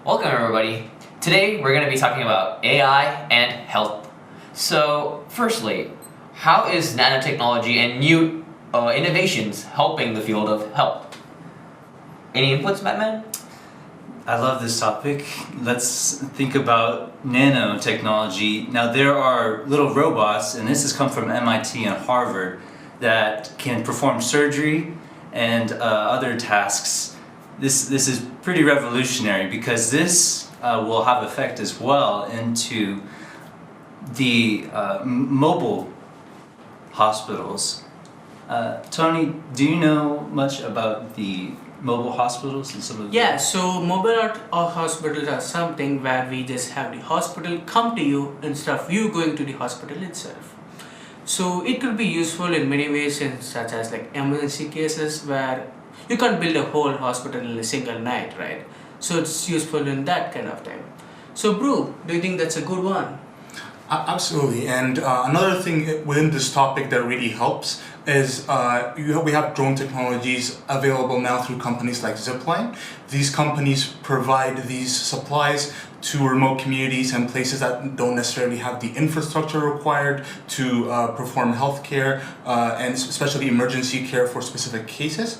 Welcome everybody. Today we're going to be talking about AI and health. So firstly, how is nanotechnology and new innovations helping the field of health? Any inputs, Batman? I love this topic. Let's think about nanotechnology. Now there are little robots, and this has come from MIT and Harvard, that can perform surgery and other tasks. This is pretty revolutionary because this will have effect as well into the mobile hospitals. Tony, do you know much about the mobile hospitals and some of Yeah, so mobile hospitals are something where we just have the hospital come to you instead of you going to the hospital itself. So it could be useful in many ways, such as like emergency cases where you can't build a whole hospital in a single night, right? So it's useful in that kind of time. So Brew, do you think that's a good one? Absolutely, and another thing within this topic that really helps is we have drone technologies available now through companies like Zipline. These companies provide these supplies to remote communities and places that don't necessarily have the infrastructure required to perform healthcare and especially emergency care for specific cases.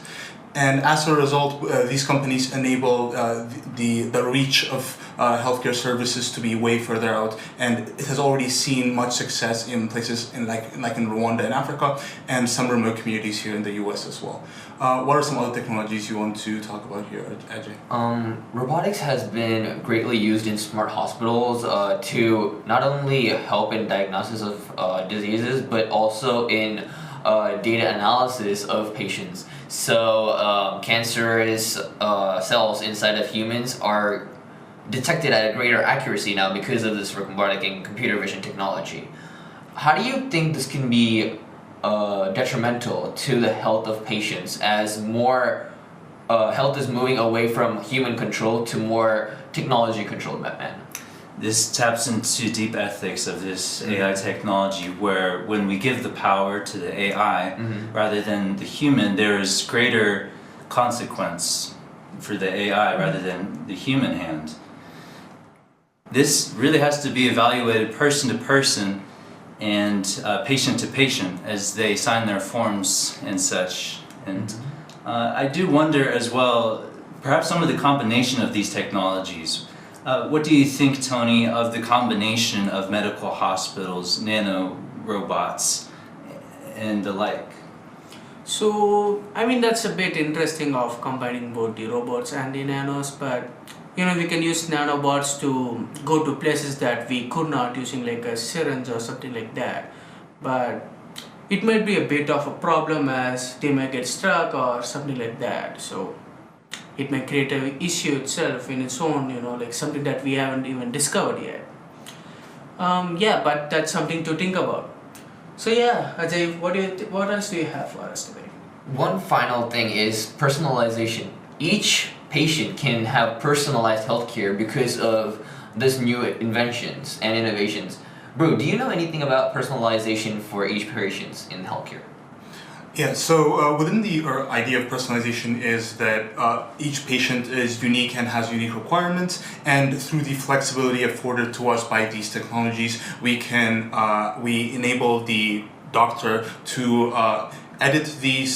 And as a result, these companies enable the reach of healthcare services to be way further out, and it has already seen much success in places like in Rwanda and Africa, and some remote communities here in the U.S. as well. What are some other technologies you want to talk about here, Ajay? Robotics has been greatly used in smart hospitals to not only help in diagnosis of diseases, but also in data analysis of patients. So cancerous cells inside of humans are detected at a greater accuracy now because of this robotic and computer vision technology. How do you think this can be detrimental to the health of patients as more health is moving away from human control to more technology controlled, Batman? This taps into deep ethics of this AI technology, where when we give the power to the AI rather than the human, there is greater consequence for the AI rather than the human hand. This really has to be evaluated person to person and patient to patient as they sign their forms and such. And I do wonder as well, perhaps some of the combination of these technologies. What do you think, Tony, of the combination of medical hospitals, nano robots, and the like? So, I mean, that's a bit interesting of combining both the robots and the nanos, but we can use nanobots to go to places that we could not using like a syringe or something like that. But it might be a bit of a problem as they might get stuck or something like that. So it may create an issue itself in its own, like something that we haven't even discovered yet. Yeah, but that's something to think about. So yeah, Ajay, what else do you have for us today? One final thing is personalization. Each patient can have personalized healthcare because of this new inventions and innovations. Brew, do you know anything about personalization for each patient in healthcare? Yeah, so within the idea of personalization is that each patient is unique and has unique requirements, and through the flexibility afforded to us by these technologies, we enable the doctor to edit the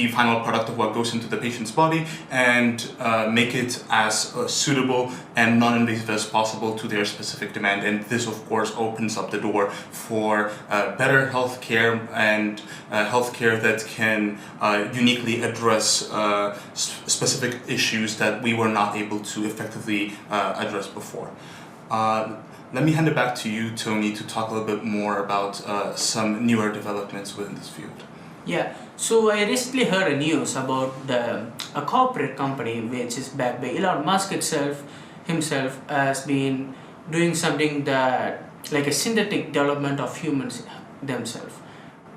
final product of what goes into the patient's body and make it as suitable and non-invasive as possible to their specific demand. And this, of course, opens up the door for better healthcare and healthcare that can uniquely address specific issues that we were not able to effectively address before. Let me hand it back to you, Tony, to talk a little bit more about some newer developments within this field. Yeah, so I recently heard a news about a corporate company which is backed by Elon Musk himself has been doing something that like a synthetic development of humans themselves.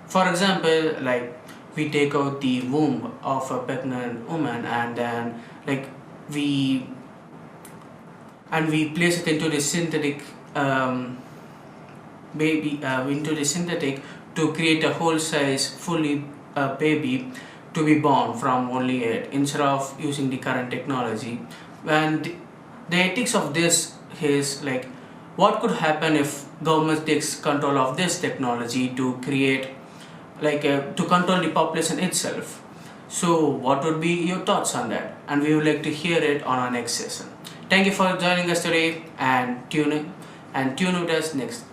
For example, like we take out the womb of a pregnant woman and then we place it into the synthetic to create a whole size fully baby to be born from only it, instead of using the current technology And the ethics of this is like, what could happen if government takes control of this technology to create to control the population itself? So what would be your thoughts on that? And we would like to hear it on our next session. Thank you for joining us today, and tune with us next